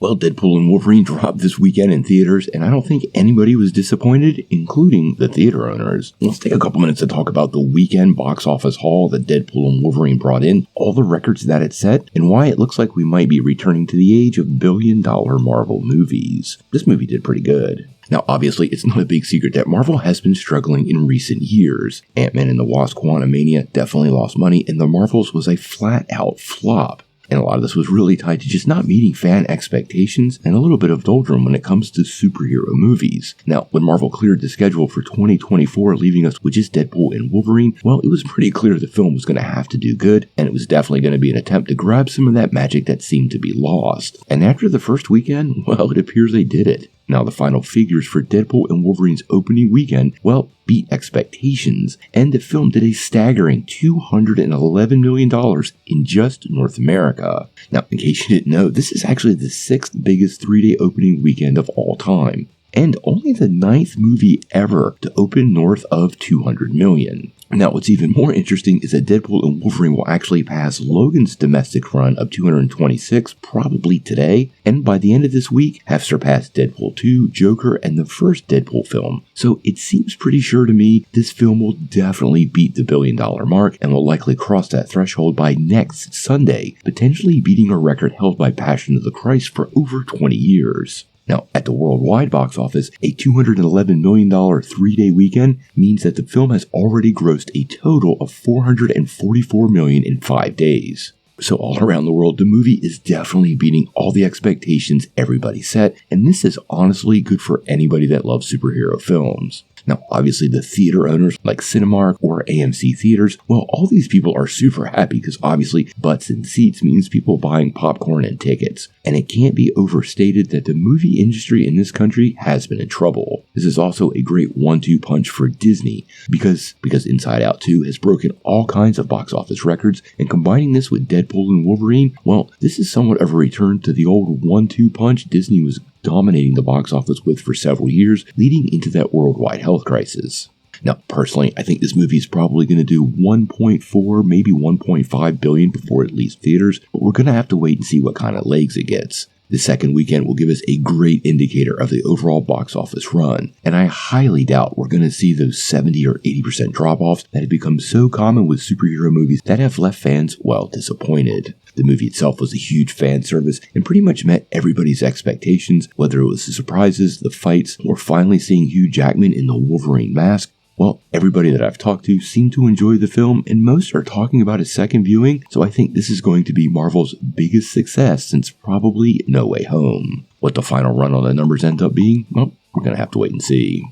Well, Deadpool and Wolverine dropped this weekend in theaters, and I don't think anybody was disappointed, including the theater owners. Let's take a couple minutes to talk about the weekend box office haul that Deadpool and Wolverine brought in, all the records that it set, and why it looks like we might be returning to the age of billion-dollar Marvel movies. This movie did pretty good. Now, obviously, it's not a big secret that Marvel has been struggling in recent years. Ant-Man and the Wasp: Quantumania definitely lost money, and The Marvels was a flat-out flop. And a lot of this was really tied to just not meeting fan expectations and a little bit of doldrum when it comes to superhero movies. Now, when Marvel cleared the schedule for 2024, leaving us with just Deadpool and Wolverine, well, it was pretty clear the film was going to have to do good, and it was definitely going to be an attempt to grab some of that magic that seemed to be lost. And after the first weekend, well, it appears they did it. Now, the final figures for Deadpool and Wolverine's opening weekend, well, beat expectations, and the film did a staggering $211 million in just North America. Now, in case you didn't know, this is actually the 6th biggest 3-day opening weekend of all time, and only the 9th movie ever to open north of 200 million. Now, what's even more interesting is that Deadpool and Wolverine will actually pass Logan's domestic run of 226 probably today, and by the end of this week have surpassed Deadpool 2, Joker, and the first Deadpool film. So it seems pretty sure to me this film will definitely beat the billion-dollar mark and will likely cross that threshold by next Sunday, potentially beating a record held by Passion of the Christ for over 20 years. Now, at the worldwide box office, a $211 million 3-day weekend means that the film has already grossed a total of $444 million in 5 days. So all around the world, the movie is definitely beating all the expectations everybody set, and this is honestly good for anybody that loves superhero films. Now, obviously, the theater owners like Cinemark or AMC Theaters, well, all these people are super happy because obviously butts in seats means people buying popcorn and tickets. And it can't be overstated that the movie industry in this country has been in trouble. This is also a great 1-2 punch for Disney because Inside Out 2 has broken all kinds of box office records, and combining this with Deadpool and Wolverine, well, this is somewhat of a return to the old 1-2 punch Disney was dominating the box office with for several years, leading into that worldwide health crisis. Now, personally, I think this movie is probably going to do 1.4, maybe 1.5 billion before it leaves theaters, but we're going to have to wait and see what kind of legs it gets. The second weekend will give us a great indicator of the overall box office run, and I highly doubt we're going to see those 70 or 80% drop-offs that have become so common with superhero movies that have left fans, well, disappointed. The movie itself was a huge fan service and pretty much met everybody's expectations, whether it was the surprises, the fights, or finally seeing Hugh Jackman in the Wolverine mask. Well, everybody that I've talked to seemed to enjoy the film, and most are talking about a second viewing, so I think this is going to be Marvel's biggest success since probably No Way Home. What the final run on the numbers ends up being, well, we're going to have to wait and see.